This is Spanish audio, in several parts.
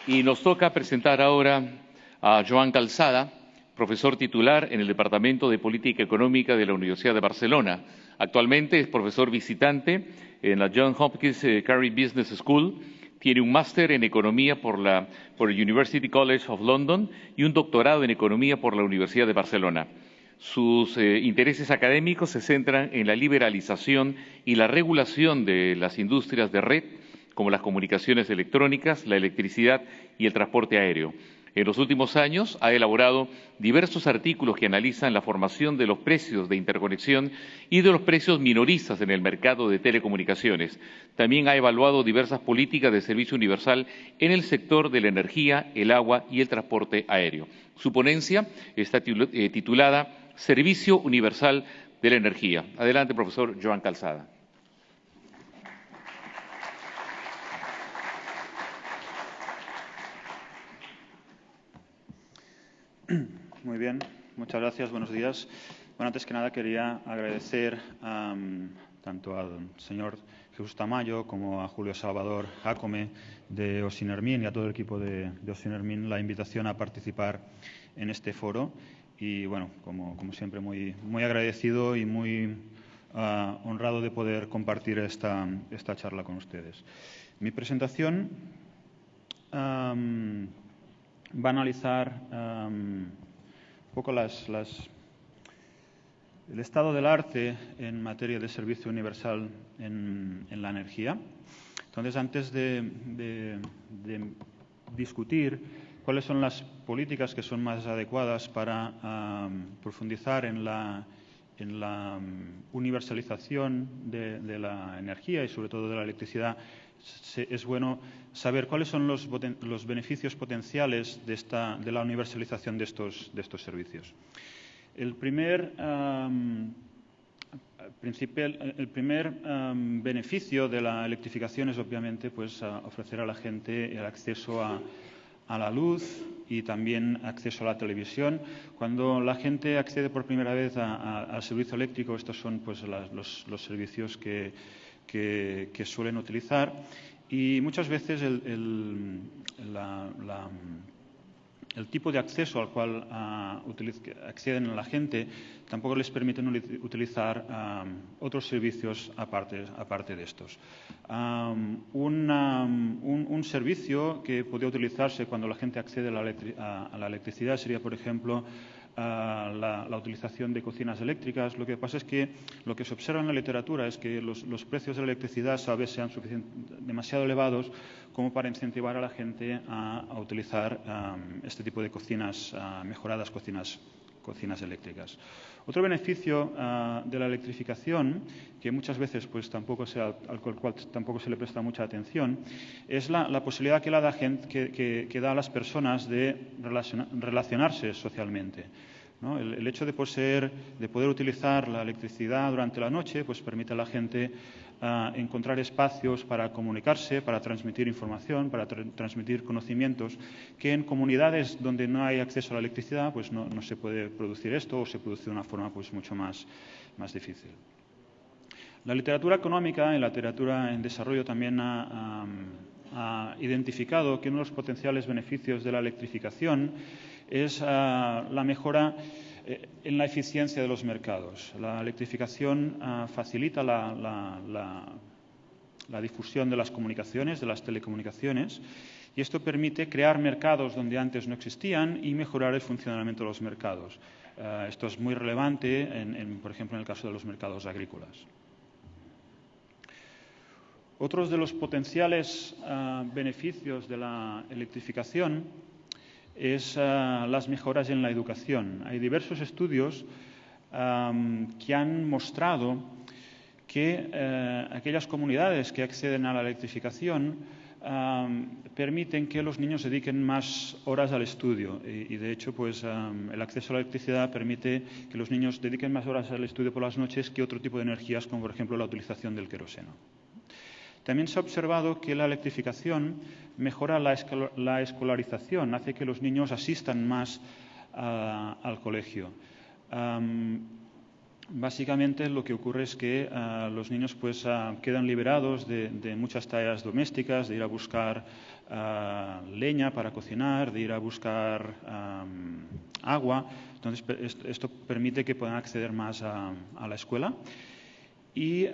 Y nos toca presentar ahora a Joan Calzada, profesor titular en el Departamento de Política Económica de la Universidad de Barcelona. Actualmente es profesor visitante en la Johns Hopkins Carey Business School. Tiene un máster en Economía por el University College of London y un doctorado en Economía por la Universidad de Barcelona. Sus intereses académicos se centran en la liberalización y la regulación de las industrias de red, como las comunicaciones electrónicas, la electricidad y el transporte aéreo. En los últimos años ha elaborado diversos artículos que analizan la formación de los precios de interconexión y de los precios minoristas en el mercado de telecomunicaciones. También ha evaluado diversas políticas de servicio universal en el sector de la energía, el agua y el transporte aéreo. Su ponencia está titulada Servicio Universal de la Energía. Adelante, profesor Joan Calzada. Muy bien, muchas gracias, buenos días. Bueno, antes que nada quería agradecer tanto al señor Jesús Tamayo como a Julio Salvador Jácome de Osinermin y a todo el equipo de Osinermin la invitación a participar en este foro. Y bueno, como siempre, muy agradecido y muy honrado de poder compartir esta charla con ustedes. Mi presentación va a analizar un poco el estado del arte en materia de servicio universal en la energía. Entonces, antes de discutir cuáles son las políticas que son más adecuadas para profundizar en la universalización de la energía y sobre todo de la electricidad, es bueno saber cuáles son los beneficios potenciales de la universalización de estos servicios. El primer beneficio de la electrificación es obviamente ofrecer a la gente el acceso a la luz y también acceso a la televisión. Cuando la gente accede por primera vez al servicio eléctrico, estos son los servicios que suelen utilizar, y muchas veces el tipo de acceso al cual acceden la gente tampoco les permite utilizar otros servicios aparte de estos. Un servicio que podría utilizarse cuando la gente accede a la electricidad sería, por ejemplo, la utilización de cocinas eléctricas. Lo que pasa es que lo que se observa en la literatura es que los precios de la electricidad a veces sean demasiado elevados como para incentivar a la gente a utilizar este tipo de cocinas mejoradas, cocinas eléctricas. Otro beneficio de la electrificación, que muchas veces al cual tampoco se le presta mucha atención, es la posibilidad que da a las personas de relacionarse socialmente, ¿no? El hecho de poder utilizar la electricidad durante la noche permite a la gente encontrar espacios para comunicarse, para transmitir información, para transmitir conocimientos, que en comunidades donde no hay acceso a la electricidad no se puede producir esto, o se produce de una forma mucho más difícil. La literatura económica y la literatura en desarrollo también ha identificado que uno de los potenciales beneficios de la electrificación es la mejora en la eficiencia de los mercados. La electrificación facilita la difusión de las comunicaciones, de las telecomunicaciones, y esto permite crear mercados donde antes no existían y mejorar el funcionamiento de los mercados. Esto es muy relevante, por ejemplo, en el caso de los mercados agrícolas. Otros de los potenciales beneficios de la electrificación es las mejoras en la educación. Hay diversos estudios que han mostrado que aquellas comunidades que acceden a la electrificación permiten que los niños dediquen más horas al estudio, y de hecho el acceso a la electricidad permite que los niños dediquen más horas al estudio por las noches que otro tipo de energías, como por ejemplo la utilización del queroseno. También se ha observado que la electrificación mejora la escolarización, hace que los niños asistan más al colegio. básicamente lo que ocurre es que los niños pues quedan liberados de muchas tareas domésticas, de ir a buscar leña para cocinar, de ir a buscar agua. Entonces esto permite que puedan acceder más a la escuela. Y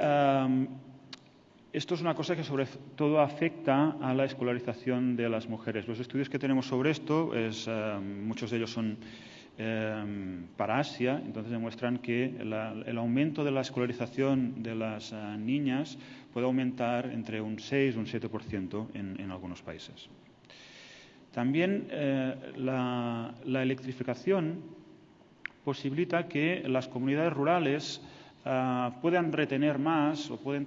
esto es una cosa que sobre todo afecta a la escolarización de las mujeres. Los estudios que tenemos sobre esto, muchos de ellos son para Asia, entonces demuestran que el aumento de la escolarización de las niñas puede aumentar entre un 6 y un 7% en algunos países. También la electrificación posibilita que las comunidades rurales puedan retener más o pueden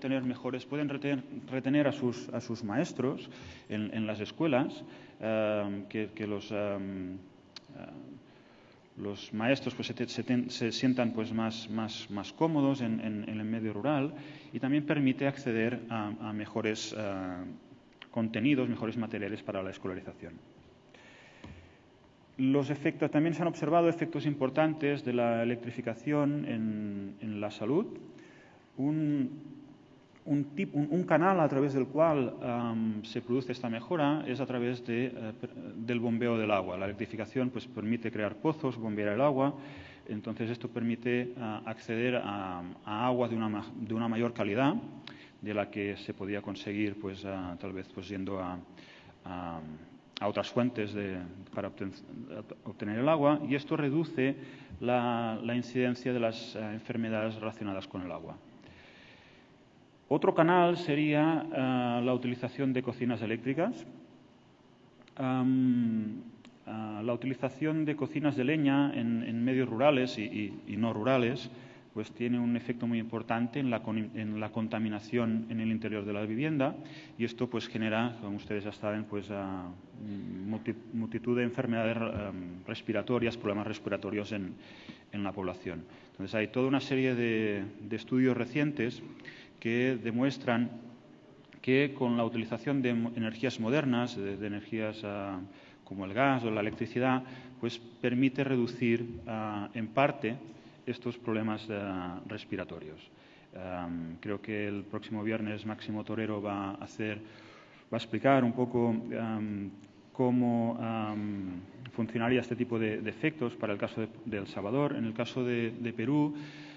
retener a sus maestros en las escuelas, que los maestros pues, se sientan pues, más cómodos en el medio rural, y también permite acceder a mejores contenidos, mejores materiales para la escolarización. Los efectos, también se han observado efectos importantes de la electrificación en la salud. Un canal a través del cual se produce esta mejora es a través del bombeo del agua. La electrificación pues, permite crear pozos, bombear el agua. Entonces esto permite acceder a agua de una mayor calidad de la que se podía conseguir pues, tal vez pues, yendo a otras fuentes para obtener el agua, y esto reduce la incidencia de las enfermedades relacionadas con el agua. Otro canal sería la utilización de cocinas eléctricas. La utilización de cocinas de leña en medios rurales y no rurales pues tiene un efecto muy importante en la contaminación en el interior de la vivienda, y esto pues genera, como ustedes ya saben, pues multitud de enfermedades respiratorias, problemas respiratorios en la población. Entonces hay toda una serie de estudios recientes que demuestran que con la utilización de energías modernas, de energías como el gas o la electricidad, pues permite reducir en parte estos problemas respiratorios. Creo que el próximo viernes Máximo Torero va a explicar un poco cómo funcionaría este tipo de efectos para el caso de El Salvador. En el caso de Perú,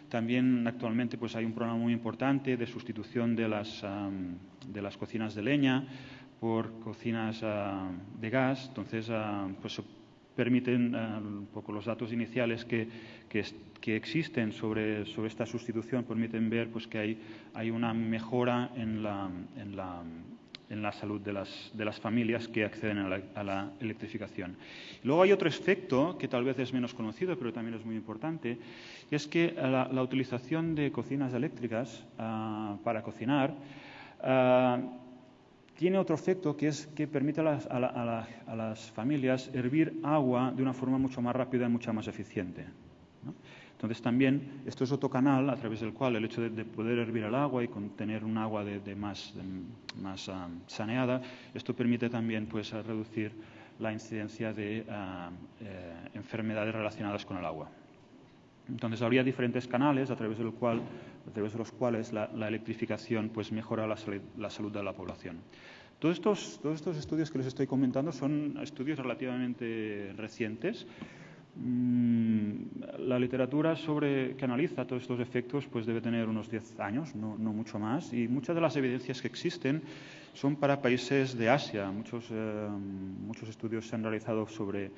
también actualmente pues, hay un programa muy importante de sustitución de las cocinas de leña por cocinas de gas. Entonces, pues, permiten un poco los datos iniciales que existen sobre esta sustitución, permiten ver pues, que hay una mejora en la salud de las familias que acceden a la electrificación. Luego hay otro efecto que tal vez es menos conocido, pero también es muy importante, y es que la utilización de cocinas eléctricas para cocinar tiene otro efecto, que es que permite a las familias hervir agua de una forma mucho más rápida y mucho más eficiente, ¿no? Entonces también esto es otro canal a través del cual el hecho de poder hervir el agua y tener un agua más saneada, esto permite también pues, reducir la incidencia de enfermedades relacionadas con el agua. Entonces habría diferentes canales a través de los cuales la electrificación pues, mejora la salud de la población. Todos estos estudios que les estoy comentando son estudios relativamente recientes. La literatura que analiza todos estos efectos pues debe tener unos 10 años, no mucho más, y muchas de las evidencias que existen son para países de Asia. Muchos estudios se han realizado sobre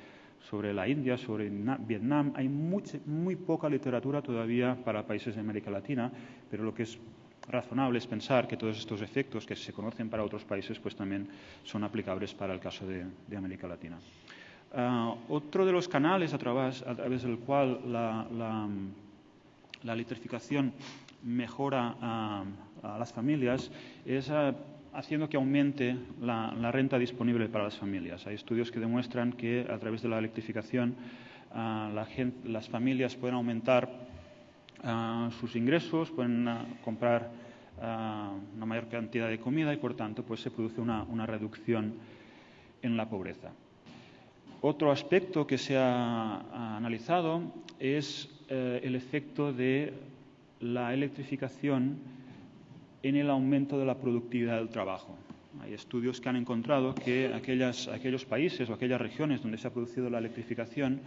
la India, sobre Vietnam. Hay muy poca literatura todavía para países de América Latina, pero lo que es razonable es pensar que todos estos efectos que se conocen para otros países pues también son aplicables para el caso de América Latina. Otro de los canales a través del cual la electrificación mejora a las familias es haciendo que aumente la renta disponible para las familias. Hay estudios que demuestran que a través de la electrificación las familias pueden aumentar sus ingresos, pueden comprar una mayor cantidad de comida y por tanto pues, se produce una reducción en la pobreza. Otro aspecto que se ha analizado es el efecto de la electrificación en el aumento de la productividad del trabajo. Hay estudios que han encontrado que aquellos países o aquellas regiones donde se ha producido la electrificación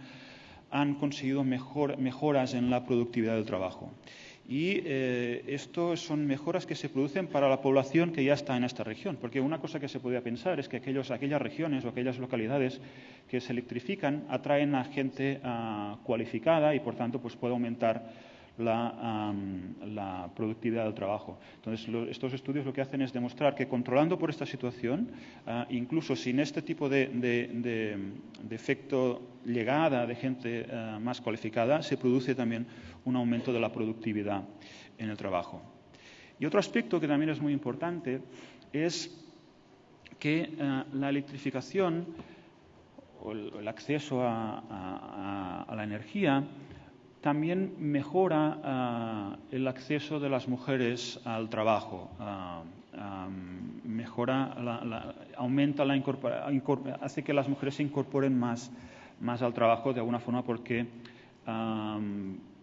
han conseguido mejoras en la productividad del trabajo. Y esto son mejoras que se producen para la población que ya está en esta región, porque una cosa que se podría pensar es que aquellas regiones o aquellas localidades que se electrifican atraen a gente cualificada y, por tanto, pues puede aumentar la productividad del trabajo. Entonces, estos estudios lo que hacen es demostrar que controlando por esta situación, incluso sin este tipo de efecto llegada de gente más cualificada, se produce también un aumento de la productividad en el trabajo. Y otro aspecto que también es muy importante es que la electrificación o el acceso a la energía también mejora el acceso de las mujeres al trabajo, aumenta hace que las mujeres se incorporen más al trabajo de alguna forma porque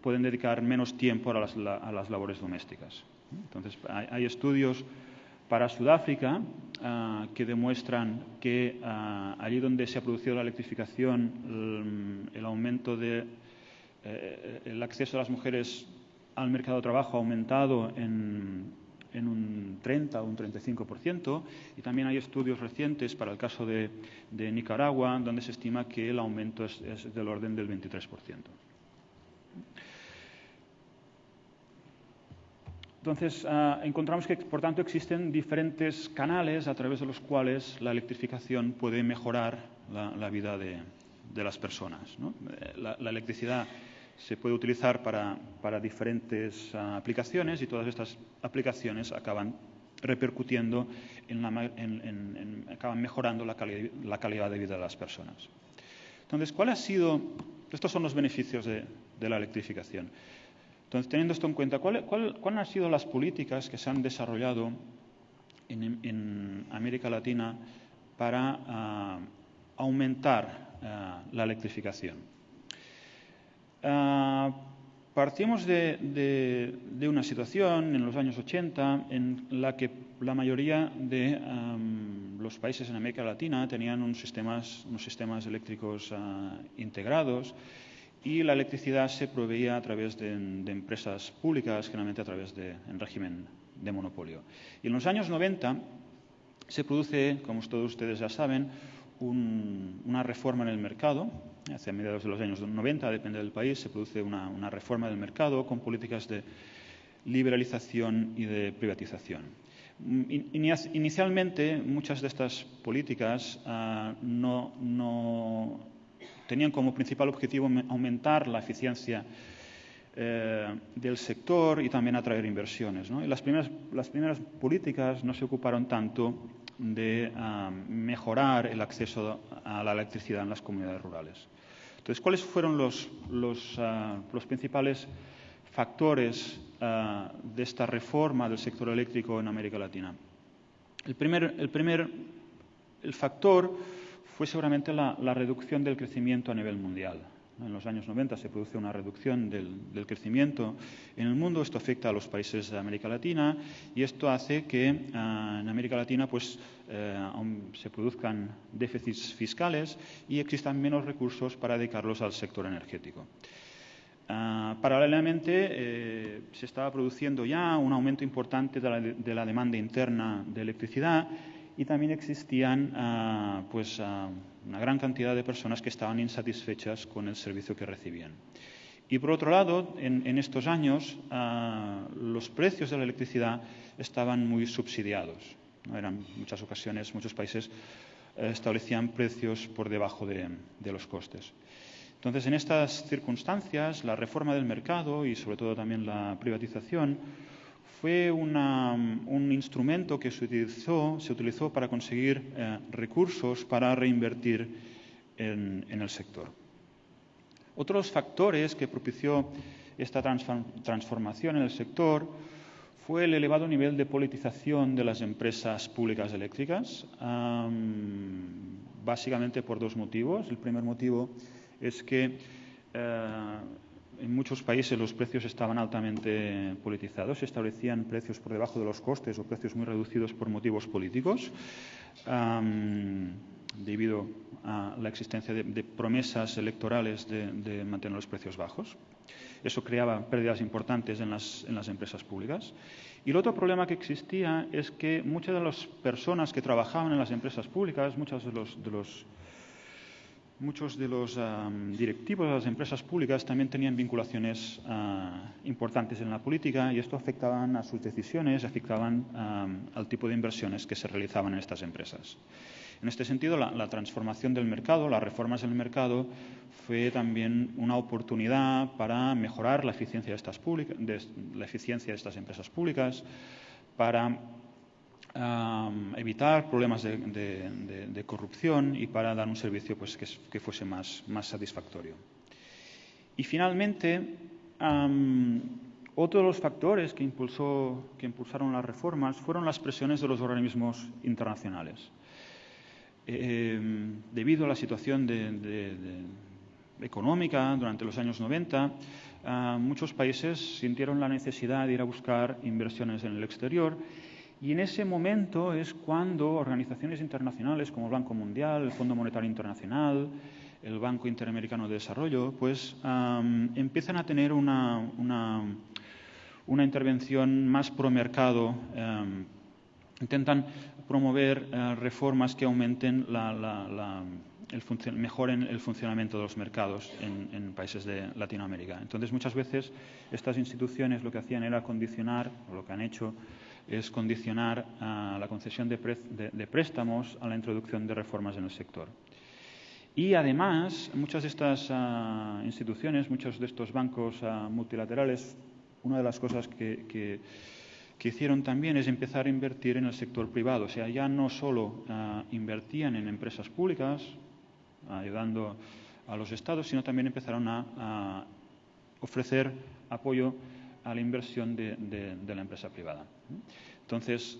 pueden dedicar menos tiempo a las labores domésticas. Entonces, hay estudios para Sudáfrica que demuestran que allí donde se ha producido la electrificación, el aumento el acceso de las mujeres al mercado de trabajo ha aumentado en un 30 o un 35%, y también hay estudios recientes para el caso de Nicaragua, donde se estima que el aumento es del orden del 23%. Entonces, encontramos que, por tanto, existen diferentes canales a través de los cuales la electrificación puede mejorar la vida de las personas, ¿no? La electricidad se puede utilizar para diferentes aplicaciones, y todas estas aplicaciones acaban repercutiendo acaban mejorando la calidad de vida de las personas. Entonces, estos son los beneficios de la electrificación. Entonces, teniendo esto en cuenta, ¿cuáles han sido las políticas que se han desarrollado en América Latina para aumentar la electrificación? Partimos de una situación en los años 80 en la que la mayoría de los países en América Latina tenían unos sistemas eléctricos integrados, y la electricidad se proveía a través de empresas públicas, generalmente en régimen de monopolio. Y en los años 90 se produce, como todos ustedes ya saben, una reforma en el mercado. Hacia mediados de los años 90, depende del país, se produce una reforma del mercado con políticas de liberalización y de privatización. Inicialmente, muchas de estas políticas no tenían como principal objetivo aumentar la eficiencia del sector y también atraer inversiones, ¿no? Y las primeras políticas no se ocuparon tanto de mejorar el acceso a la electricidad en las comunidades rurales. Entonces, ¿cuáles fueron los principales factores de esta reforma del sector eléctrico en América Latina? El factor fue seguramente la reducción del crecimiento a nivel mundial. En los años 90 se produce una reducción del crecimiento en el mundo. Esto afecta a los países de América Latina, y esto hace que en América Latina se produzcan déficits fiscales y existan menos recursos para dedicarlos al sector energético. Paralelamente, se estaba produciendo ya un aumento importante de la demanda interna de electricidad, y también existían una gran cantidad de personas que estaban insatisfechas con el servicio que recibían. Y por otro lado, en estos años, los precios de la electricidad estaban muy subsidiados, ¿no? Muchas ocasiones, muchos países establecían precios por debajo de los costes. Entonces, en estas circunstancias, la reforma del mercado y sobre todo también la privatización fue un instrumento que se utilizó para conseguir recursos para reinvertir en el sector. Otros factores que propició esta transformación en el sector fue el elevado nivel de politización de las empresas públicas eléctricas, básicamente por dos motivos. El primer motivo es que en muchos países los precios estaban altamente politizados, se establecían precios por debajo de los costes o precios muy reducidos por motivos políticos, debido a la existencia de promesas electorales de mantener los precios bajos. Eso creaba pérdidas importantes en las empresas públicas. Y el otro problema que existía es que muchas de las personas que trabajaban en las empresas públicas, muchos de los directivos de las empresas públicas también tenían vinculaciones importantes en la política, y esto afectaba a sus decisiones, afectaban al tipo de inversiones que se realizaban en estas empresas. En este sentido, la transformación del mercado, las reformas del mercado, fue también una oportunidad para mejorar la eficiencia de estas empresas públicas, para evitar problemas de corrupción y para dar un servicio pues, que fuese más satisfactorio. Y finalmente, otro de los factores que impulsaron las reformas fueron las presiones de los organismos internacionales. Debido a la situación económica durante los años 90, muchos países sintieron la necesidad de ir a buscar inversiones en el exterior, y en ese momento es cuando organizaciones internacionales como el Banco Mundial, el Fondo Monetario Internacional, el Banco Interamericano de Desarrollo, pues empiezan a tener una intervención más pro mercado. Intentan promover reformas que aumenten mejoren el funcionamiento de los mercados en países de Latinoamérica. Entonces, muchas veces estas instituciones lo que hacían era condicionar, o lo que han hecho es condicionar la concesión de préstamos a la introducción de reformas en el sector. Y además, muchas de estas instituciones, muchos de estos bancos multilaterales, una de las cosas que hicieron también es empezar a invertir en el sector privado. O sea, ya no solo invertían en empresas públicas, ayudando a los estados, sino también empezaron a ofrecer apoyo a la inversión de la empresa privada. Entonces,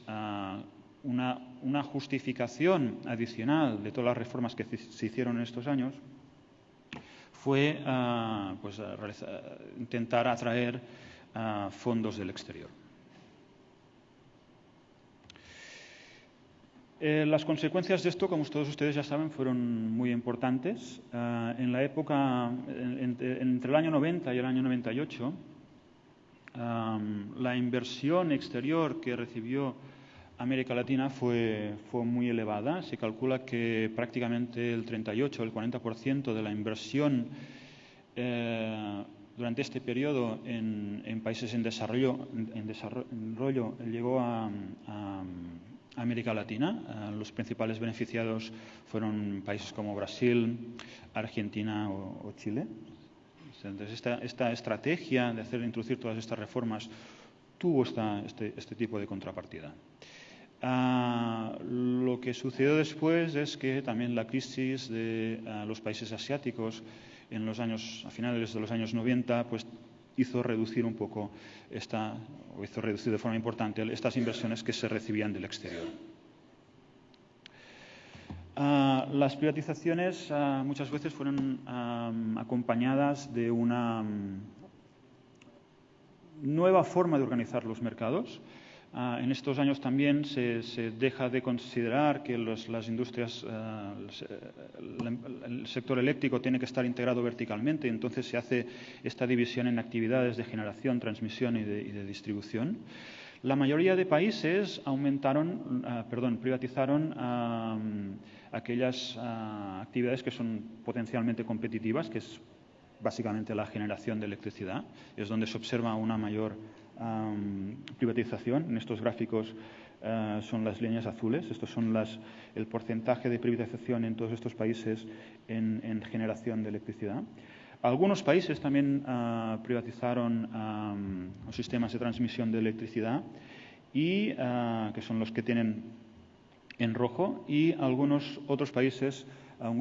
una justificación adicional de todas las reformas que se hicieron en estos años fue intentar atraer fondos del exterior. Las consecuencias de esto, como todos ustedes ya saben, fueron muy importantes. En la época, entre el año 90 y el año 98, la inversión exterior que recibió América Latina fue muy elevada. Se calcula que prácticamente el 38 o el 40% de la inversión durante este periodo en países en desarrollo llegó a América Latina. Los principales beneficiados fueron países como Brasil, Argentina o Chile. Entonces, esta estrategia de introducir todas estas reformas tuvo este tipo de contrapartida. Lo que sucedió después es que también la crisis de los países asiáticos a finales de los años 90, pues hizo reducir un poco hizo reducir de forma importante estas inversiones que se recibían del exterior. Las privatizaciones muchas veces fueron acompañadas de una nueva forma de organizar los mercados. En estos años también se deja de considerar que las industrias, el sector eléctrico tiene que estar integrado verticalmente, entonces se hace esta división en actividades de generación, transmisión y de distribución. La mayoría de países privatizaron aquellas actividades que son potencialmente competitivas, que es básicamente la generación de electricidad. Es donde se observa una mayor privatización. En estos gráficos son las líneas azules. Estos son el porcentaje de privatización en todos estos países en generación de electricidad. Algunos países también privatizaron los sistemas de transmisión de electricidad, que son los que tienen en rojo, y algunos otros países, un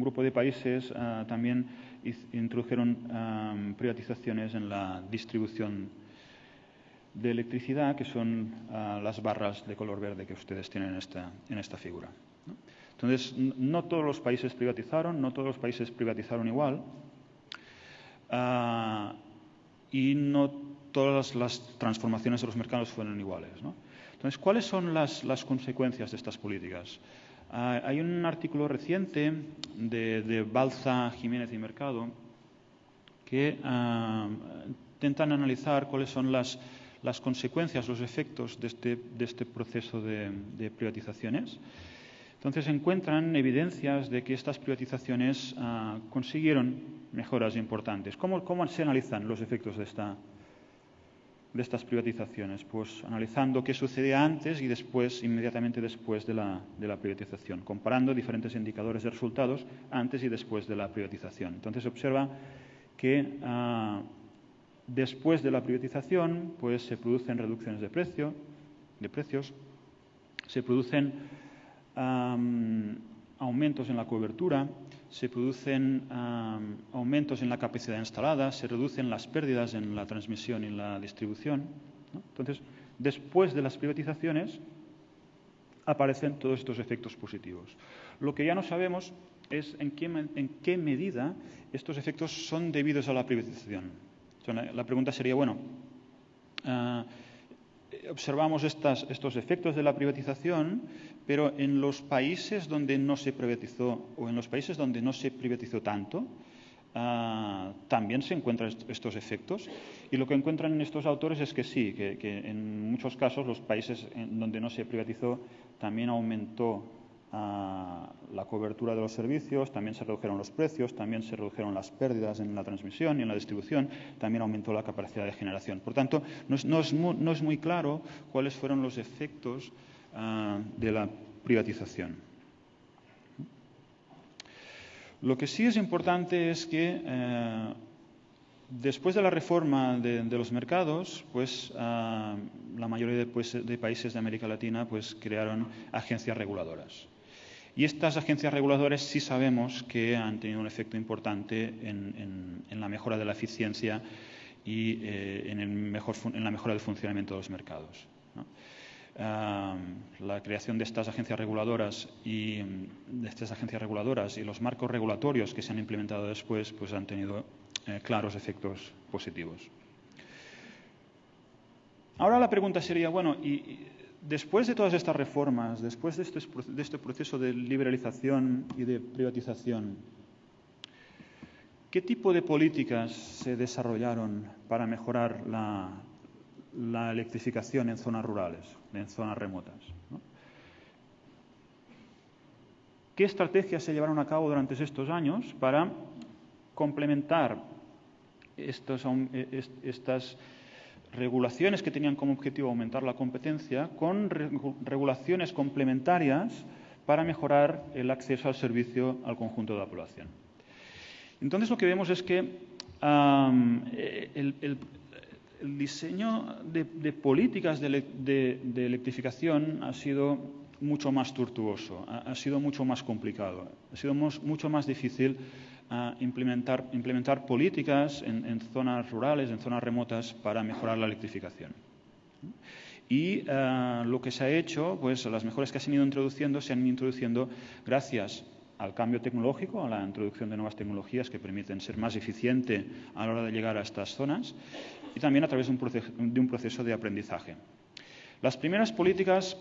grupo de países también introdujeron privatizaciones en la distribución de electricidad, que son las barras de color verde que ustedes tienen en esta figura, ¿no? Entonces, no todos los países privatizaron, no todos los países privatizaron igual, y no todas las transformaciones de los mercados fueron iguales, ¿no? Entonces, ¿cuáles son las consecuencias de estas políticas? Hay un artículo reciente de Balza, Jiménez y Mercado que intentan analizar cuáles son las consecuencias, los efectos de este proceso de privatizaciones. Entonces encuentran evidencias de que estas privatizaciones consiguieron mejoras importantes. ¿Cómo se analizan los efectos de estas privatizaciones? Pues analizando qué sucedía antes y después, inmediatamente después de la privatización, comparando diferentes indicadores de resultados antes y después de la privatización. Entonces observa que después de la privatización pues se producen reducciones de precios, se producen aumentos en la cobertura, se producen aumentos en la capacidad instalada, se reducen las pérdidas en la transmisión y la distribución, ¿no? Entonces, después de las privatizaciones aparecen todos estos efectos positivos. Lo que ya no sabemos es en qué medida estos efectos son debidos a la privatización. La pregunta sería, bueno, observamos estos efectos de la privatización, pero en los países donde no se privatizó o en los países donde no se privatizó tanto, también se encuentran estos efectos. Y lo que encuentran estos autores es que sí, que en muchos casos los países donde no se privatizó también aumentó la cobertura de los servicios, también se redujeron los precios, también se redujeron las pérdidas en la transmisión y en la distribución, también aumentó la capacidad de generación. Por tanto, no es muy claro cuáles fueron los efectos de la privatización. Lo que sí es importante es que después de la reforma de los mercados, pues la mayoría de países de América Latina pues crearon agencias reguladoras. Y estas agencias reguladoras sí sabemos que han tenido un efecto importante en la mejora de la eficiencia y en la mejora del funcionamiento de los mercados, ¿no? La creación de estas agencias reguladoras y los marcos regulatorios que se han implementado después pues han tenido claros efectos positivos. Ahora la pregunta sería, bueno, y después de todas estas reformas, después de este proceso de liberalización y de privatización, ¿qué tipo de políticas se desarrollaron para mejorar la electrificación en zonas rurales, en zonas remotas, ¿no? ¿Qué estrategias se llevaron a cabo durante estos años para complementar estas regulaciones que tenían como objetivo aumentar la competencia con regulaciones complementarias para mejorar el acceso al servicio al conjunto de la población? Entonces lo que vemos es que el diseño de políticas de electrificación ha sido mucho más tortuoso, ha sido mucho más complicado, ha sido mucho más difícil implementar políticas en zonas rurales, en zonas remotas, para mejorar la electrificación. Y lo que se ha hecho, pues las mejoras que se han ido introduciendo gracias al cambio tecnológico, a la introducción de nuevas tecnologías que permiten ser más eficiente a la hora de llegar a estas zonas, y también a través de un proceso de aprendizaje. Las primeras políticas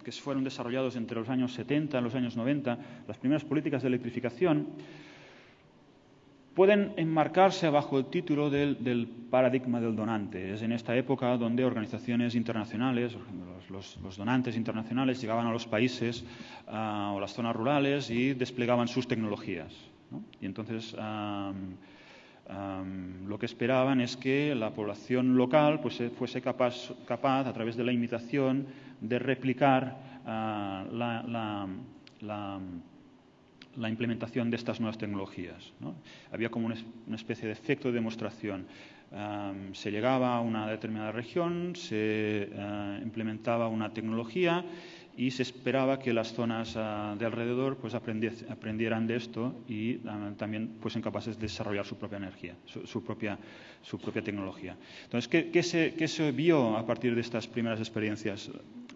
que fueron desarrolladas entre los años 70 y los años 90, las primeras políticas de electrificación, pueden enmarcarse bajo el título del paradigma del donante. Es en esta época donde organizaciones internacionales, los donantes internacionales, llegaban a los países o las zonas rurales y desplegaban sus tecnologías, ¿no? Y entonces lo que esperaban es que la población local pues, fuese capaz, a través de la imitación, de replicar la implementación de estas nuevas tecnologías, ¿no? Había como una especie de efecto de demostración. Se llegaba a una determinada región, se implementaba una tecnología y se esperaba que las zonas de alrededor pues aprendieran de esto y también fuesen capaces de desarrollar su propia energía, su propia tecnología. Entonces, ¿qué se vio a partir de estas primeras experiencias?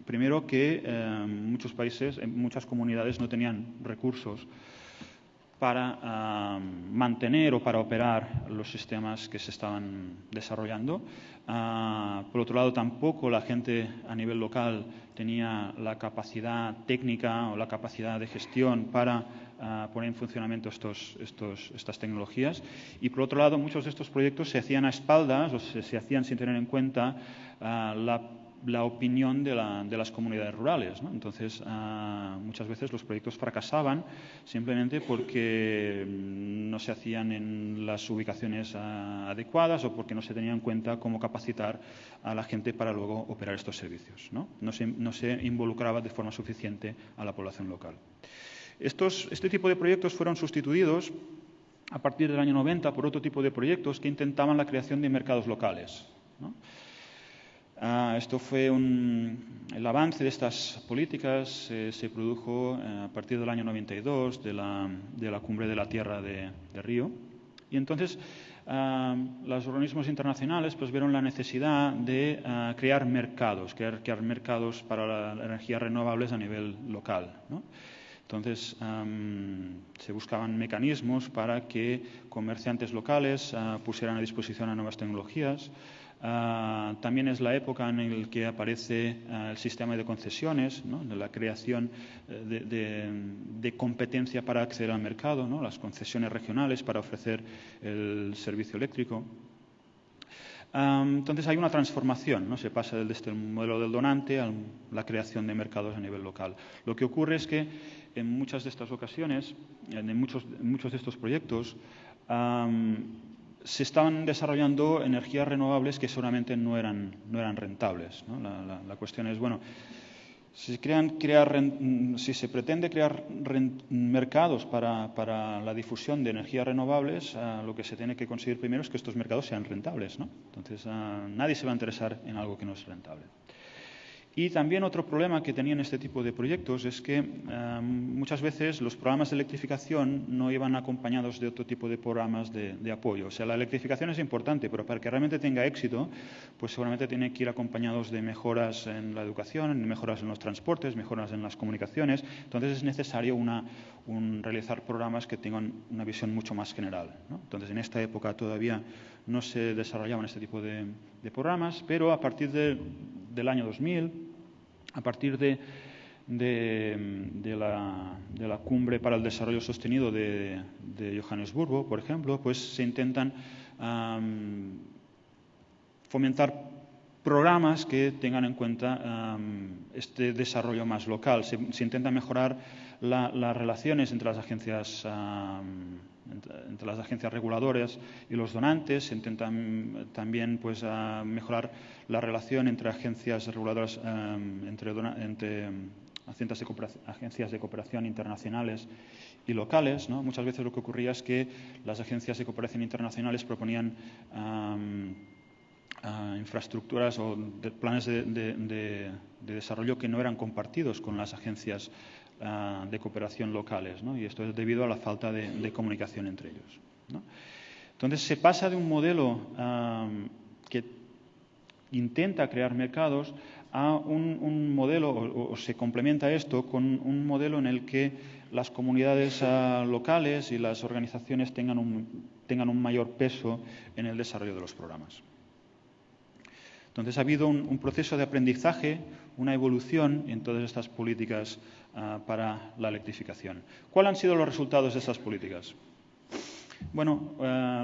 Primero, que muchos países, muchas comunidades no tenían recursos para mantener o para operar los sistemas que se estaban desarrollando. Por otro lado, tampoco la gente a nivel local tenía la capacidad técnica o la capacidad de gestión para poner en funcionamiento estas tecnologías. Y por otro lado, muchos de estos proyectos se hacían a espaldas o se hacían sin tener en cuenta la opinión de las comunidades rurales, ¿no? Entonces, muchas veces los proyectos fracasaban simplemente porque no se hacían en las ubicaciones adecuadas o porque no se tenía en cuenta cómo capacitar a la gente para luego operar estos servicios, ¿no? No se involucraba de forma suficiente a la población local. Este tipo de proyectos fueron sustituidos a partir del año 90 por otro tipo de proyectos que intentaban la creación de mercados locales, ¿no? Esto fue el avance de estas políticas se produjo a partir del año 92 de la Cumbre de la Tierra de Río. Y entonces los organismos internacionales pues vieron la necesidad de crear mercados para las energías renovables a nivel local, ¿no? Entonces, se buscaban mecanismos para que comerciantes locales pusieran a disposición a nuevas tecnologías. También es la época en la que aparece el sistema de concesiones, ¿no? De la creación de competencia para acceder al mercado, ¿no? Las concesiones regionales para ofrecer el servicio eléctrico. Entonces hay una transformación, ¿no? Se pasa desde el modelo del donante a la creación de mercados a nivel local. Lo que ocurre es que en muchas de estas ocasiones, en muchos de estos proyectos, se estaban desarrollando energías renovables que seguramente no eran rentables, ¿no? La cuestión es, bueno, si se pretende crear mercados para la difusión de energías renovables, lo que se tiene que conseguir primero es que estos mercados sean rentables, ¿no? Entonces, nadie se va a interesar en algo que no es rentable. Y también otro problema que tenían este tipo de proyectos es que muchas veces los programas de electrificación no iban acompañados de otro tipo de programas de apoyo. O sea, la electrificación es importante, pero para que realmente tenga éxito, pues seguramente tiene que ir acompañados de mejoras en la educación, mejoras en los transportes, mejoras en las comunicaciones. Entonces es necesario realizar programas que tengan una visión mucho más general, ¿no? Entonces, en esta época todavía no se desarrollaban este tipo de programas, pero a partir del año 2000, a partir de la Cumbre para el Desarrollo Sostenido de Johannesburgo, por ejemplo, pues se intentan fomentar programas que tengan en cuenta este desarrollo más local. Se intenta mejorar las relaciones entre las agencias reguladoras y los donantes. Se intentan también pues mejorar la relación entre agencias reguladoras, entre agencias de cooperación internacionales y locales, ¿no? Muchas veces lo que ocurría es que las agencias de cooperación internacionales proponían infraestructuras o planes de desarrollo que no eran compartidos con las agencias de cooperación locales, ¿no? Y esto es debido a la falta de comunicación entre ellos, ¿no? Entonces se pasa de un modelo que intenta crear mercados a un modelo, o se complementa esto con un modelo en el que las comunidades locales y las organizaciones tengan un mayor peso en el desarrollo de los programas. Entonces ha habido un proceso de aprendizaje, una evolución en todas estas políticas para la electrificación. ¿Cuáles han sido los resultados de estas políticas? Bueno,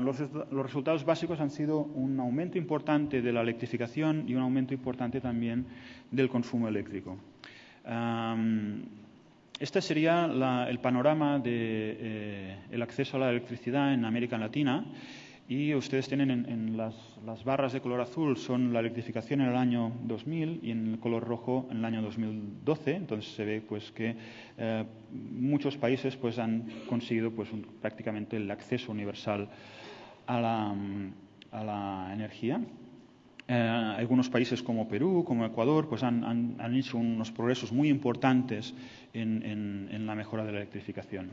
los resultados básicos han sido un aumento importante de la electrificación y un aumento importante también del consumo eléctrico. Este sería el panorama del acceso a la electricidad en América Latina. Y ustedes tienen en las barras de color azul son la electrificación en el año 2000 y en el color rojo en el año 2012. Entonces se ve pues que muchos países pues han conseguido pues prácticamente el acceso universal a la energía. Algunos países como Perú, como Ecuador, pues han hecho unos progresos muy importantes en la mejora de la electrificación.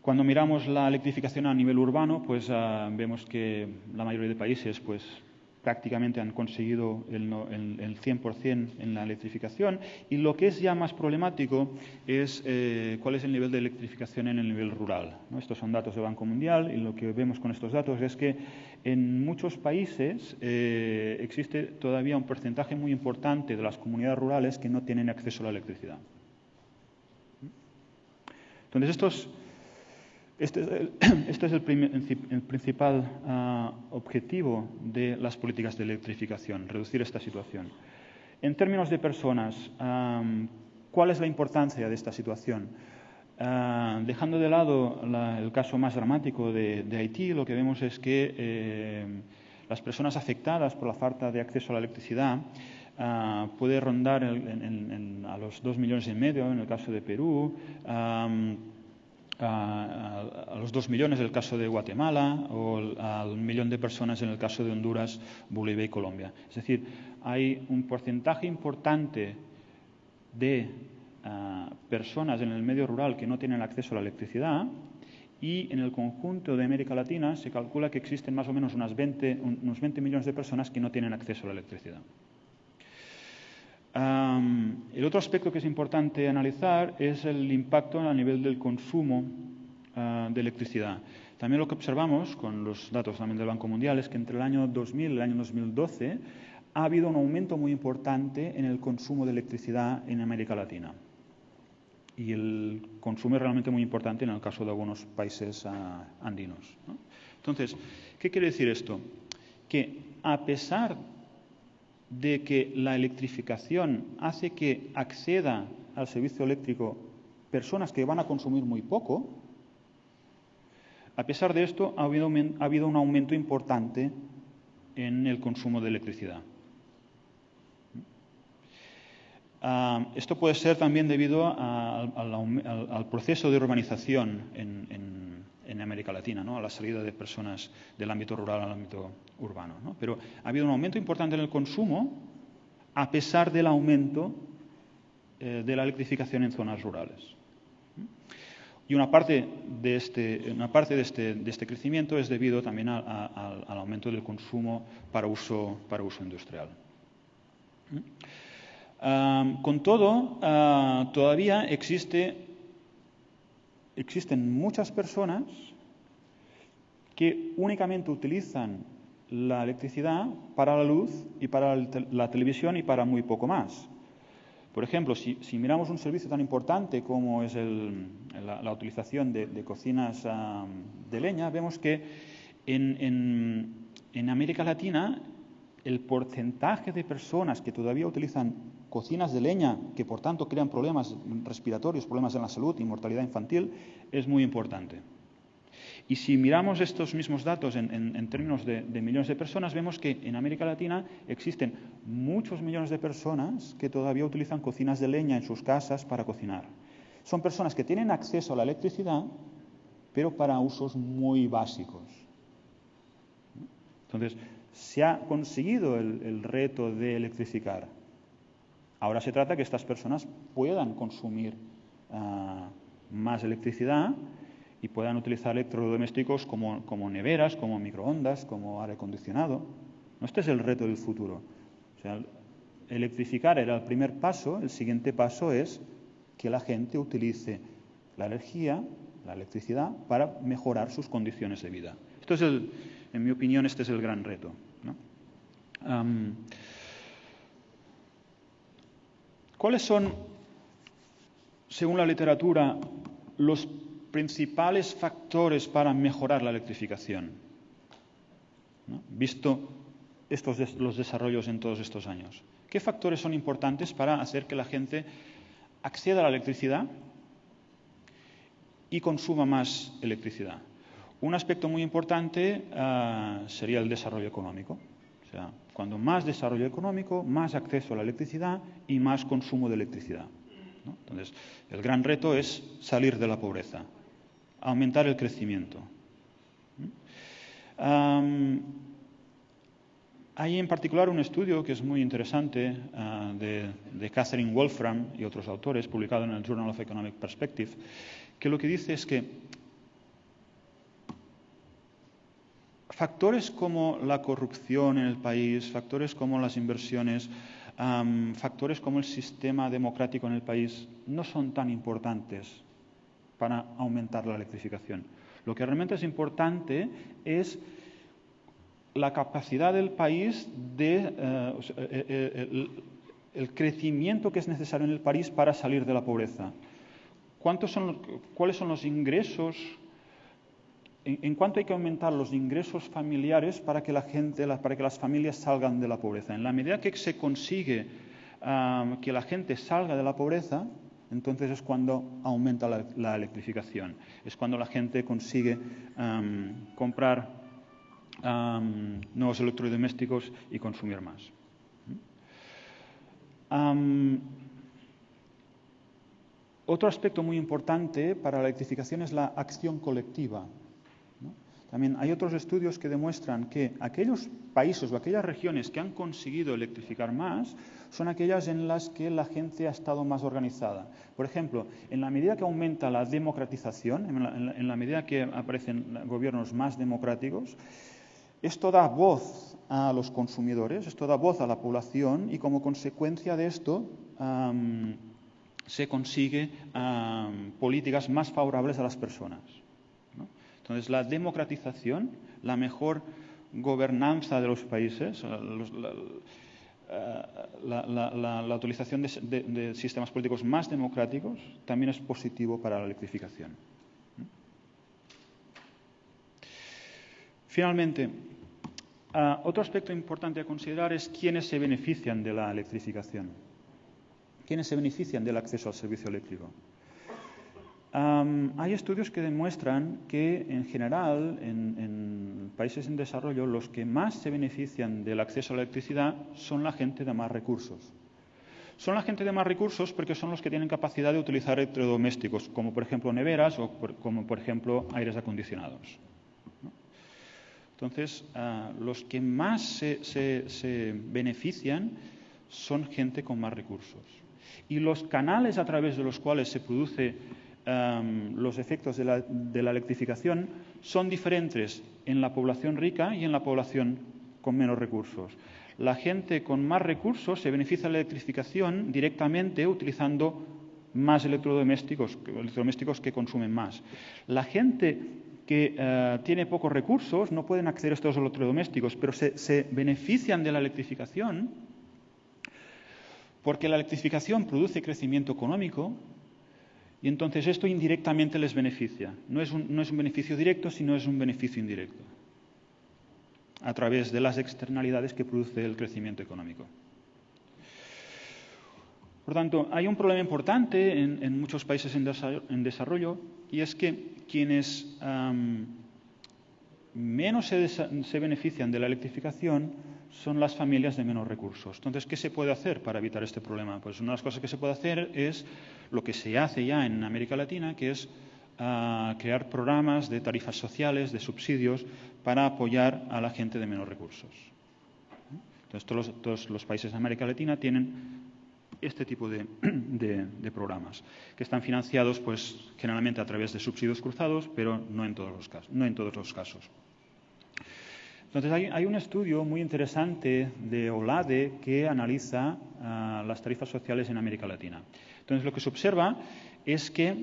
Cuando miramos la electrificación a nivel urbano, pues vemos que la mayoría de países pues prácticamente han conseguido el 100% en la electrificación, y lo que es ya más problemático es cuál es el nivel de electrificación en el nivel rural, ¿no? Estos son datos del Banco Mundial, y lo que vemos con estos datos es que en muchos países existe todavía un porcentaje muy importante de las comunidades rurales que no tienen acceso a la electricidad. Entonces, este es el principal objetivo de las políticas de electrificación, reducir esta situación. En términos de personas, ¿cuál es la importancia de esta situación? Dejando de lado el caso más dramático de Haití, lo que vemos es que las personas afectadas por la falta de acceso a la electricidad puede rondar a los 2,5 millones en el caso de Perú, a los 2 millones en el caso de Guatemala, o al 1 millón de personas en el caso de Honduras, Bolivia y Colombia. Es decir, hay un porcentaje importante de personas en el medio rural que no tienen acceso a la electricidad, y en el conjunto de América Latina se calcula que existen más o menos unos 20 millones de personas que no tienen acceso a la electricidad. El otro aspecto que es importante analizar es el impacto a nivel del consumo de electricidad. También lo que observamos con los datos también del Banco Mundial es que entre el año 2000 y el año 2012 ha habido un aumento muy importante en el consumo de electricidad en América Latina. Y el consumo es realmente muy importante en el caso de algunos países andinos, ¿no? Entonces, ¿qué quiere decir esto? Que a pesar de que la electrificación hace que acceda al servicio eléctrico personas que van a consumir muy poco, a pesar de esto ha habido un aumento importante en el consumo de electricidad. Esto puede ser también debido al proceso de urbanización en América Latina, ¿no? A la salida de personas del ámbito rural al ámbito urbano, ¿no? Pero ha habido un aumento importante en el consumo a pesar del aumento de la electrificación en zonas rurales. Y una parte de este crecimiento es debido también al aumento del consumo para uso industrial. Con todo, todavía existen muchas personas que únicamente utilizan la electricidad para la luz y para la televisión y para muy poco más. Por ejemplo, si miramos un servicio tan importante como es la utilización de cocinas de leña, vemos que en América Latina el porcentaje de personas que todavía utilizan cocinas de leña, que por tanto crean problemas respiratorios, problemas en la salud y mortalidad infantil, es muy importante. Y si miramos estos mismos datos en términos de millones de personas, vemos que en América Latina existen muchos millones de personas que todavía utilizan cocinas de leña en sus casas para cocinar. Son personas que tienen acceso a la electricidad, pero para usos muy básicos. Entonces, se ha conseguido el reto de electrificar. Ahora se trata de que estas personas puedan consumir más electricidad y puedan utilizar electrodomésticos como neveras, como microondas, como aire acondicionado. Este es el reto del futuro. O sea, electrificar era el primer paso. El siguiente paso es que la gente utilice la energía, la electricidad, para mejorar sus condiciones de vida. En mi opinión, este es el gran reto, ¿no? ¿Cuáles son, según la literatura, los principales factores para mejorar la electrificación, ¿no? Visto los desarrollos en todos estos años? ¿Qué factores son importantes para hacer que la gente acceda a la electricidad y consuma más electricidad? Un aspecto muy importante sería el desarrollo económico. O sea, cuando más desarrollo económico, más acceso a la electricidad y más consumo de electricidad, ¿no? Entonces, el gran reto es salir de la pobreza, aumentar el crecimiento. Hay en particular un estudio que es muy interesante de Catherine Wolfram y otros autores, publicado en el Journal of Economic Perspective, que lo que dice es que factores como la corrupción en el país, factores como las inversiones, factores como el sistema democrático en el país no son tan importantes para aumentar la electrificación. Lo que realmente es importante es la capacidad del país el crecimiento que es necesario en el país para salir de la pobreza. ¿Cuáles son los ingresos? ¿En cuánto hay que aumentar los ingresos familiares para que las familias salgan de la pobreza? En la medida que se consigue que la gente salga de la pobreza, entonces es cuando aumenta la electrificación. Es cuando la gente consigue comprar nuevos electrodomésticos y consumir más. Otro aspecto muy importante para la electrificación es la acción colectiva, ¿no? También hay otros estudios que demuestran que aquellos países o aquellas regiones que han conseguido electrificar más son aquellas en las que la gente ha estado más organizada. Por ejemplo, en la medida que aumenta la democratización, en la medida que aparecen gobiernos más democráticos, esto da voz a los consumidores, esto da voz a la población y como consecuencia de esto se consigue políticas más favorables a las personas, ¿no? Entonces, la democratización, la mejor gobernanza de los países, la utilización de sistemas políticos más democráticos también es positivo para la electrificación. Finalmente, otro aspecto importante a considerar es quiénes se benefician de la electrificación. ¿Quiénes se benefician del acceso al servicio eléctrico? Hay estudios que demuestran que, en general, en países en desarrollo, los que más se benefician del acceso a la electricidad son la gente de más recursos. Son la gente de más recursos porque son los que tienen capacidad de utilizar electrodomésticos, como por ejemplo neveras o como por ejemplo aires acondicionados. Entonces, los que más se benefician son gente con más recursos. Y los canales a través de los cuales se producen los efectos de la electrificación son diferentes en la población rica y en la población con menos recursos. La gente con más recursos se beneficia de la electrificación directamente utilizando más electrodomésticos que consumen más. La gente que tiene pocos recursos no pueden acceder a estos electrodomésticos, pero se benefician de la electrificación porque la electrificación produce crecimiento económico y entonces esto indirectamente les beneficia. No es un beneficio directo, sino es un beneficio indirecto a través de las externalidades que produce el crecimiento económico. Por tanto, hay un problema importante en muchos países en desarrollo y es que quienes menos se benefician de la electrificación son las familias de menos recursos. Entonces, ¿qué se puede hacer para evitar este problema? Pues una de las cosas que se puede hacer es lo que se hace ya en América Latina, que es crear programas de tarifas sociales, de subsidios, para apoyar a la gente de menos recursos. Entonces, todos los países de América Latina tienen este tipo de programas, que están financiados pues, generalmente a través de subsidios cruzados, pero no en todos los casos. Entonces, hay un estudio muy interesante de OLADE que analiza las tarifas sociales en América Latina. Entonces, lo que se observa es que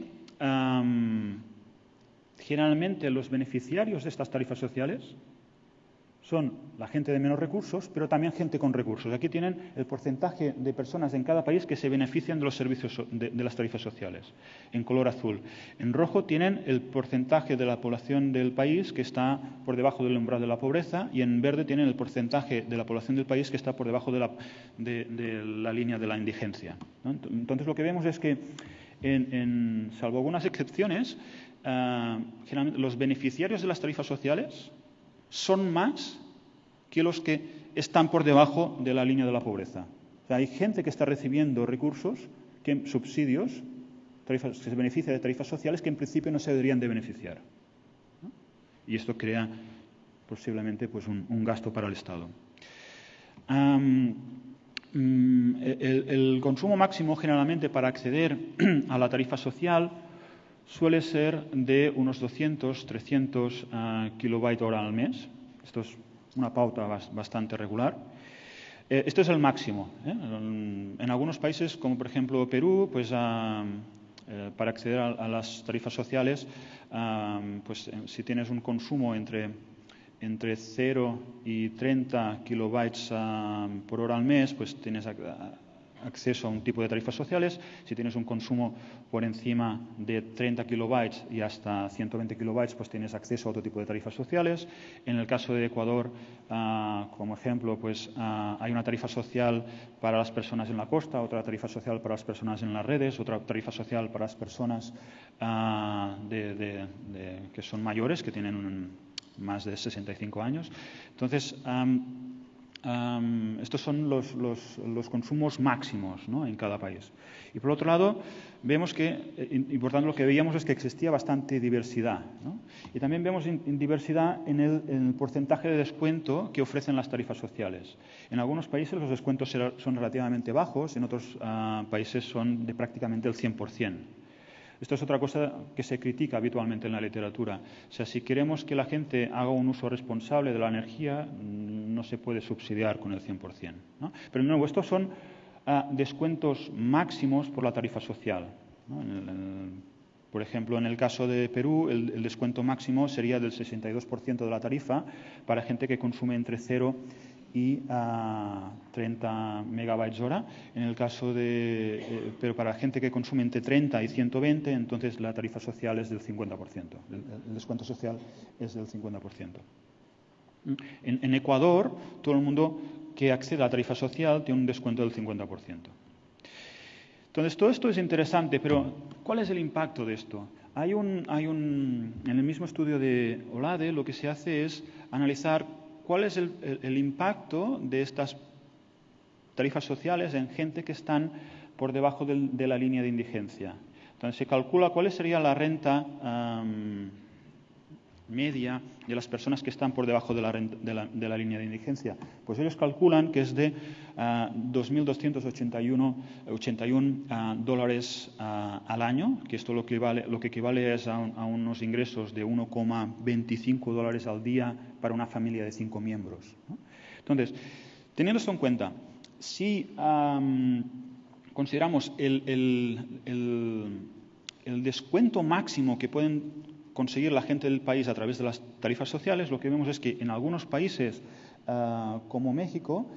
generalmente los beneficiarios de estas tarifas sociales son la gente de menos recursos, pero también gente con recursos. Aquí tienen el porcentaje de personas en cada país que se benefician de los servicios de las tarifas sociales, en color azul. En rojo tienen el porcentaje de la población del país que está por debajo del umbral de la pobreza y en verde tienen el porcentaje de la población del país que está por debajo de la línea de la indigencia, ¿no? Entonces, lo que vemos es que, salvo algunas excepciones, generalmente los beneficiarios de las tarifas sociales son más que los que están por debajo de la línea de la pobreza. O sea, hay gente que está recibiendo recursos, subsidios, que se beneficia de tarifas sociales que en principio no se deberían de beneficiar, ¿no? Y esto crea posiblemente pues, un gasto para el Estado. El consumo máximo generalmente para acceder a la tarifa social suele ser de unos 200-300 kilobytes hora al mes. Esto es una pauta bastante regular. Esto es el máximo. En algunos países, como por ejemplo Perú, pues para acceder a las tarifas sociales, pues si tienes un consumo entre 0 y 30 kilobytes por hora al mes, pues tienes acceso a un tipo de tarifas sociales. Si tienes un consumo por encima de 30 kilobytes y hasta 120 kilobytes, pues tienes acceso a otro tipo de tarifas sociales. En el caso de Ecuador, como ejemplo, pues hay una tarifa social para las personas en la costa, otra tarifa social para las personas en las redes, otra tarifa social para las personas que son mayores, que tienen más de 65 años. Entonces, estos son los consumos máximos, ¿no?, en cada país. Y por otro lado, vemos que, y por tanto lo que veíamos es que existía bastante diversidad, ¿no? Y también vemos diversidad en el porcentaje de descuento que ofrecen las tarifas sociales. En algunos países los descuentos son relativamente bajos, en otros países son de prácticamente el 100%. Esto es otra cosa que se critica habitualmente en la literatura. O sea, si queremos que la gente haga un uso responsable de la energía, no se puede subsidiar con el 100%, ¿no? Pero de nuevo, estos son descuentos máximos por la tarifa social, ¿no? Por ejemplo, en el caso de Perú, el descuento máximo sería del 62% de la tarifa para gente que consume entre 0 y 30 megabytes hora. En el caso pero para gente que consume entre 30 y 120, entonces la tarifa social es del 50%. El descuento social es del 50%. En Ecuador, todo el mundo que accede a la tarifa social tiene un descuento del 50%. Entonces, todo esto es interesante, pero ¿cuál es el impacto de esto? En el mismo estudio de Olade, lo que se hace es analizar cuál es el impacto de estas tarifas sociales en gente que están por debajo de la línea de indigencia. Entonces, se calcula cuál sería la renta media de las personas que están por debajo de la línea de indigencia. Pues ellos calculan que es de 2.281 dólares al año, que esto lo que equivale es a unos ingresos de 1,25 dólares al día para una familia de 5 miembros, ¿no? Entonces, teniendo esto en cuenta, si consideramos el descuento máximo que pueden conseguir la gente del país a través de las tarifas sociales, lo que vemos es que en algunos países como México,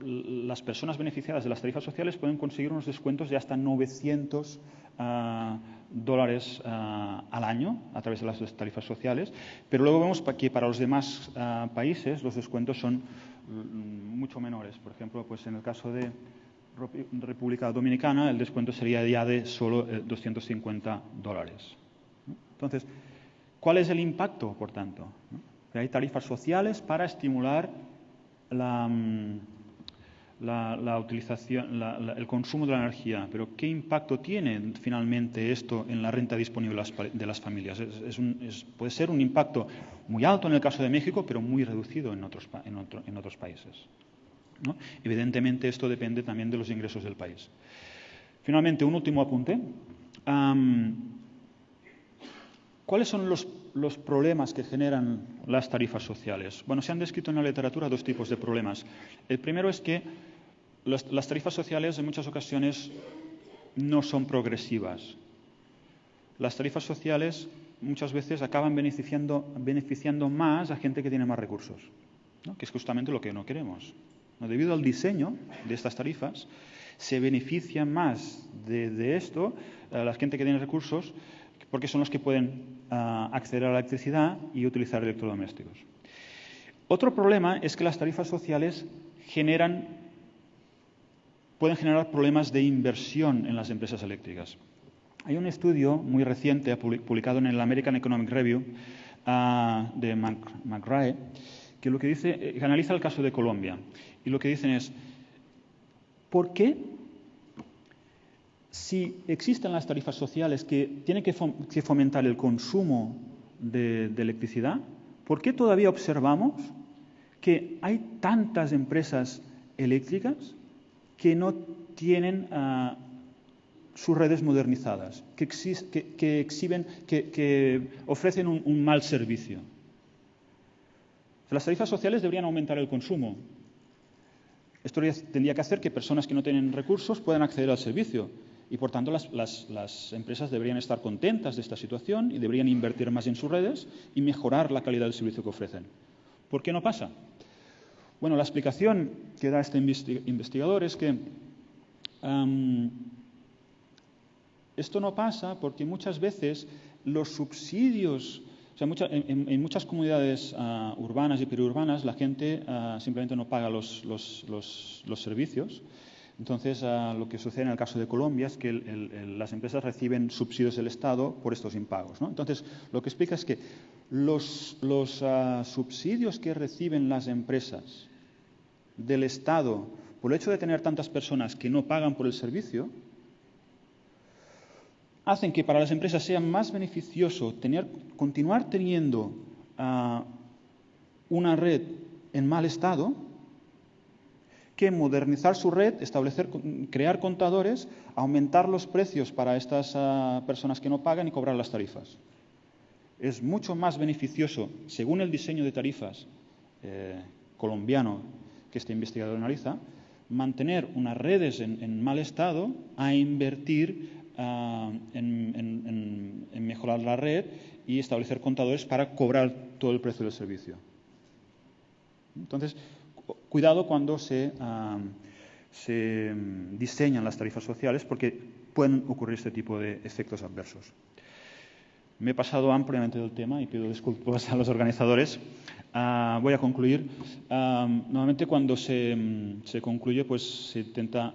las personas beneficiadas de las tarifas sociales pueden conseguir unos descuentos de hasta 900 dólares al año a través de las tarifas sociales, pero luego vemos que para los demás países los descuentos son mucho menores. Por ejemplo, pues en el caso de República Dominicana, el descuento sería ya de solo 250 dólares. Entonces, ¿cuál es el impacto, por tanto? Hay tarifas sociales para estimular la utilización, el consumo de la energía, pero ¿qué impacto tiene finalmente esto en la renta disponible de las familias? Puede ser un impacto muy alto en el caso de México, pero muy reducido en otros países, ¿no? Evidentemente, esto depende también de los ingresos del país. Finalmente, un último apunte. ¿Cuáles son los problemas que generan las tarifas sociales? Bueno, se han descrito en la literatura dos tipos de problemas. El primero es que las tarifas sociales en muchas ocasiones no son progresivas. Las tarifas sociales muchas veces acaban beneficiando más a gente que tiene más recursos, ¿no? Que es justamente lo que no queremos. Debido al diseño de estas tarifas, se beneficia más de esto la gente que tiene recursos, porque son los que pueden acceder a la electricidad y utilizar electrodomésticos. Otro problema es que las tarifas sociales pueden generar problemas de inversión en las empresas eléctricas. Hay un estudio muy reciente publicado en el American Economic Review de McRae, que lo que dice, que analiza el caso de Colombia. Y lo que dicen es, ¿por qué, si existen las tarifas sociales que tienen que fomentar el consumo de electricidad, por qué todavía observamos que hay tantas empresas eléctricas que no tienen sus redes modernizadas, que ofrecen un mal servicio. Las tarifas sociales deberían aumentar el consumo. Esto tendría que hacer que personas que no tienen recursos puedan acceder al servicio y, por tanto, las empresas deberían estar contentas de esta situación y deberían invertir más en sus redes y mejorar la calidad del servicio que ofrecen. ¿Por qué no pasa? Bueno, la explicación que da este investigador es que esto no pasa porque muchas veces los subsidios, o sea, en muchas comunidades urbanas y periurbanas la gente simplemente no paga los servicios. Entonces, lo que sucede en el caso de Colombia es que las empresas reciben subsidios del Estado por estos impagos, ¿no? Entonces, lo que explica es que los subsidios que reciben las empresas del Estado por el hecho de tener tantas personas que no pagan por el servicio hacen que para las empresas sea más beneficioso continuar teniendo una red en mal estado que modernizar su red, crear contadores, aumentar los precios para estas personas que no pagan y cobrar las tarifas. Es mucho más beneficioso, según el diseño de tarifas colombiano que este investigador analiza, mantener unas redes en mal estado a invertir en mejorar la red y establecer contadores para cobrar todo el precio del servicio. Entonces, cuidado cuando se diseñan las tarifas sociales porque pueden ocurrir este tipo de efectos adversos. Me he pasado ampliamente del tema y pido disculpas a los organizadores. Voy a concluir. Normalmente cuando se concluye, pues se intenta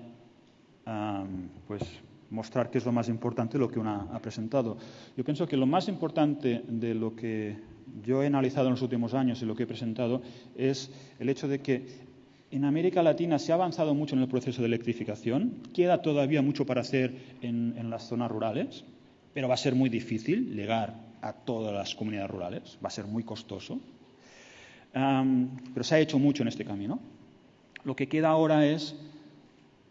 mostrar qué es lo más importante de lo que uno ha presentado. Yo pienso que lo más importante de lo que yo he analizado en los últimos años y lo que he presentado es el hecho de que en América Latina se ha avanzado mucho en el proceso de electrificación. Queda todavía mucho para hacer en las zonas rurales, pero va a ser muy difícil llegar a todas las comunidades rurales. Va a ser muy costoso. Pero se ha hecho mucho en este camino. Lo que queda ahora es,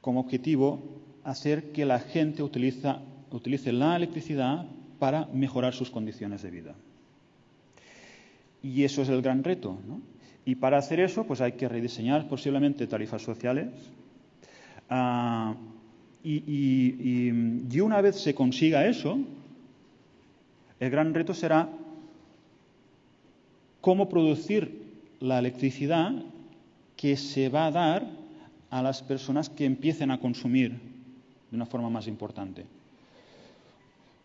como objetivo, hacer que la gente utilice la electricidad para mejorar sus condiciones de vida. Y eso es el gran reto, ¿no? Y para hacer eso, pues hay que rediseñar posiblemente tarifas sociales. Y una vez se consiga eso, el gran reto será cómo producir la electricidad que se va a dar a las personas que empiecen a consumir de una forma más importante.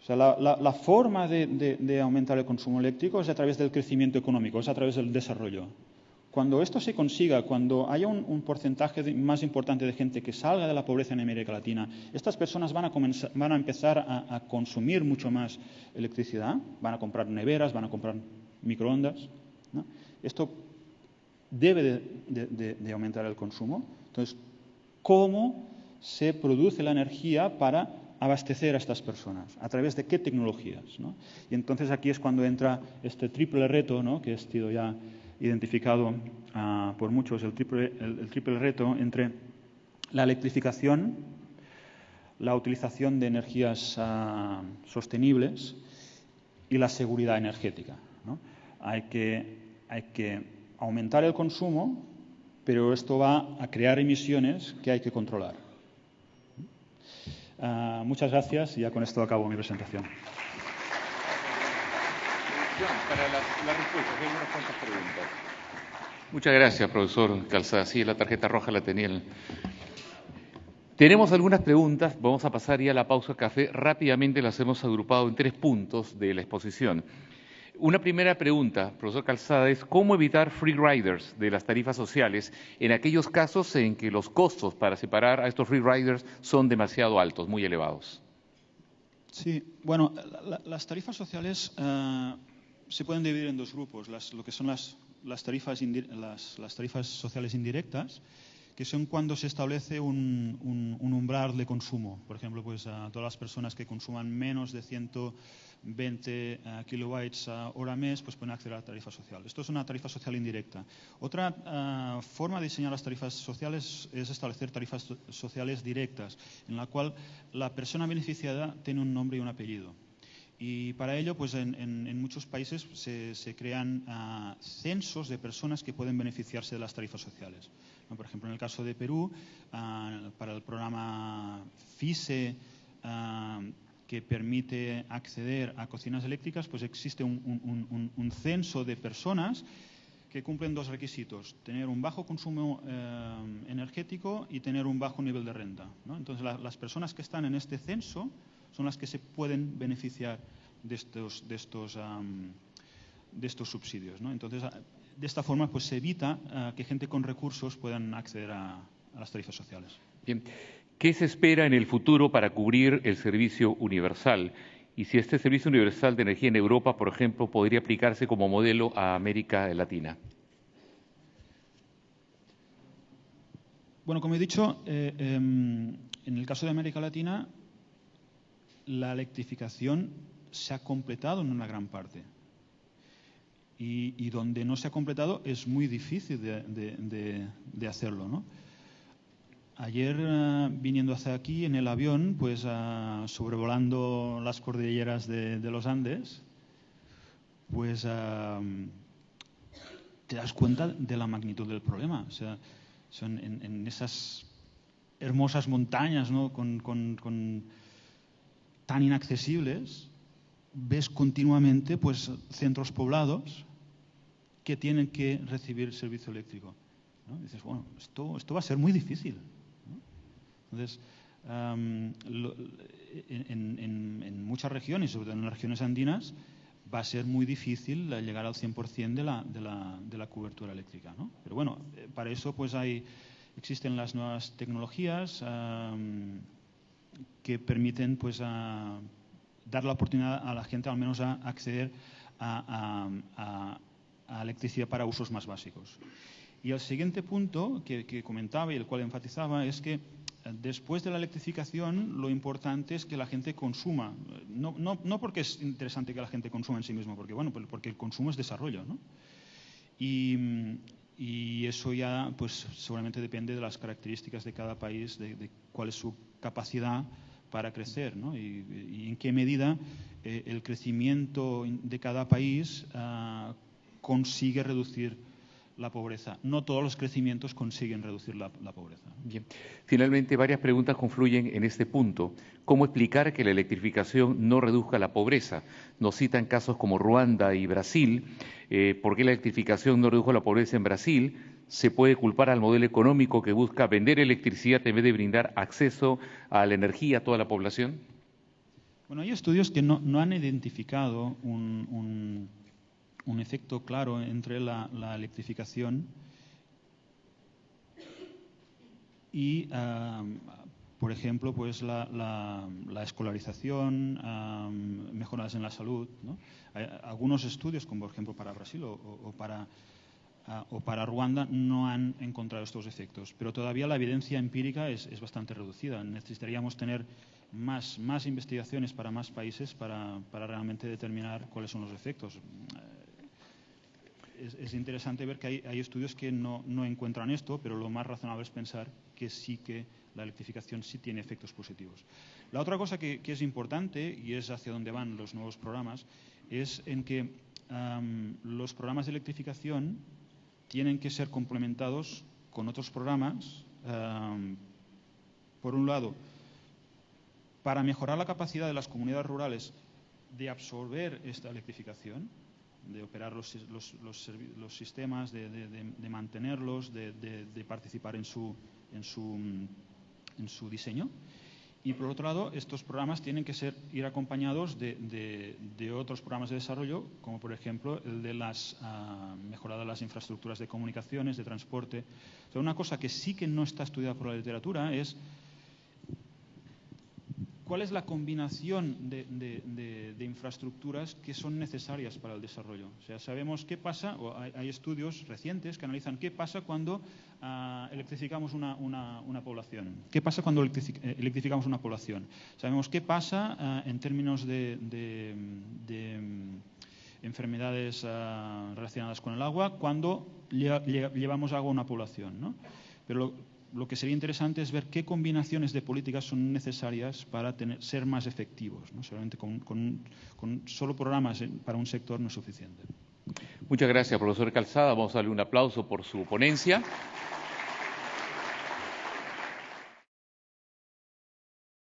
O sea, la forma de aumentar el consumo eléctrico es a través del crecimiento económico, es a través del desarrollo. Cuando esto se consiga, cuando haya un porcentaje más importante de gente que salga de la pobreza en América Latina, estas personas van a empezar a consumir mucho más electricidad, van a comprar neveras, van a comprar microondas, ¿no? Esto debe de aumentar el consumo. Entonces, ¿cómo se produce la energía para abastecer a estas personas? ¿A través de qué tecnologías, ¿no? Y entonces aquí es cuando entra este triple reto, ¿no?, que ha sido ya identificado por muchos, el triple reto entre la electrificación, la utilización de energías sostenibles y la seguridad energética, ¿no? Hay que aumentar el consumo, pero esto va a crear emisiones que hay que controlar. Muchas gracias y ya con esto acabo mi presentación. Para las respuestas, hay unas cuantas preguntas. Muchas gracias, profesor Calzada. Sí, la tarjeta roja la tenía. Tenemos algunas preguntas. Vamos a pasar ya a la pausa café. Rápidamente las hemos agrupado en 3 puntos de la exposición. Una primera pregunta, profesor Calzada, es ¿cómo evitar free riders de las tarifas sociales en aquellos casos en que los costos para separar a estos free riders son demasiado altos, muy elevados? Sí, bueno, las tarifas sociales se pueden dividir en 2 grupos, lo que son las tarifas sociales indirectas, que son cuando se establece un umbral de consumo. Por ejemplo, pues a todas las personas que consuman menos de 120 kilobytes hora mes, pues pueden acceder a la tarifa social. Esto es una tarifa social indirecta. Otra forma de diseñar las tarifas sociales es establecer tarifas sociales directas, en la cual la persona beneficiada tiene un nombre y un apellido. Y para ello, pues en muchos países se crean censos de personas que pueden beneficiarse de las tarifas sociales. Por ejemplo, en el caso de Perú, para el programa FISE, que permite acceder a cocinas eléctricas, pues existe un censo de personas que cumplen dos requisitos: tener un bajo consumo energético y tener un bajo nivel de renta, ¿no? Entonces, las personas que están en este censo son las que se pueden beneficiar de estos subsidios, ¿no? Entonces, de esta forma, pues se evita que gente con recursos puedan acceder a las tarifas sociales. Bien. ¿Qué se espera en el futuro para cubrir el servicio universal? Y si este servicio universal de energía en Europa, por ejemplo, podría aplicarse como modelo a América Latina. Bueno, como he dicho, en el caso de América Latina, la electrificación se ha completado en una gran parte. Y donde no se ha completado es muy difícil de hacerlo, ¿no? Ayer, viniendo hacia aquí en el avión, pues sobrevolando las cordilleras de los Andes, pues te das cuenta de la magnitud del problema. O sea, son en esas hermosas montañas, ¿no?, tan inaccesibles, ves continuamente pues centros poblados que tienen que recibir servicio eléctrico, ¿no? Dices, bueno, esto va a ser muy difícil, ¿no? Entonces, en muchas regiones, sobre todo en las regiones andinas, va a ser muy difícil llegar al 100% de la cobertura eléctrica, ¿no? Pero bueno, para eso pues existen las nuevas tecnologías que permiten pues dar la oportunidad a la gente al menos a acceder a electricidad para usos más básicos. Y el siguiente punto que comentaba y el cual enfatizaba es que después de la electrificación lo importante es que la gente consuma. No porque es interesante que la gente consuma en sí mismo, porque porque el consumo es desarrollo, ¿no? Y eso ya pues seguramente depende de las características de cada país, de cuál es su capacidad para crecer, ¿no? Y en qué medida el crecimiento de cada país consigue reducir la pobreza. No todos los crecimientos consiguen reducir la pobreza. Bien. Finalmente, varias preguntas confluyen en este punto. ¿Cómo explicar que la electrificación no reduzca la pobreza? Nos citan casos como Ruanda y Brasil. ¿Por qué la electrificación no redujo la pobreza en Brasil? ¿Se puede culpar al modelo económico que busca vender electricidad en vez de brindar acceso a la energía a toda la población? Bueno, hay estudios que no han identificado un efecto claro entre la electrificación y, por ejemplo, pues la escolarización, mejoras en la salud, ¿no? Hay algunos estudios, como por ejemplo para Brasil o para Ruanda, no han encontrado estos efectos, pero todavía la evidencia empírica es bastante reducida. Necesitaríamos tener más investigaciones para más países para realmente determinar cuáles son los efectos. Es interesante ver que hay estudios que no encuentran esto, pero lo más razonable es pensar que sí, que la electrificación sí tiene efectos positivos. La otra cosa que es importante, y es hacia donde van los nuevos programas, es en que los programas de electrificación tienen que ser complementados con otros programas, por un lado, para mejorar la capacidad de las comunidades rurales de absorber esta electrificación, de operar los sistemas, de mantenerlos, de participar en su diseño. Y por otro lado, estos programas tienen que ir acompañados de otros programas de desarrollo, como por ejemplo el de mejorar las infraestructuras de comunicaciones, de transporte. O sea, una cosa que sí que no está estudiada por la literatura es cuál es la combinación de infraestructuras que son necesarias para el desarrollo. O sea, sabemos qué pasa, o hay estudios recientes que analizan qué pasa cuando electrificamos una población. ¿Qué pasa cuando electrificamos una población? Sabemos qué pasa en términos de enfermedades relacionadas con el agua cuando llevamos agua a una población, ¿no? Pero lo que sería interesante es ver qué combinaciones de políticas son necesarias para ser más efectivos, ¿no? Solamente con solo programas para un sector no es suficiente. Muchas gracias, profesor Calzada. Vamos a darle un aplauso por su ponencia.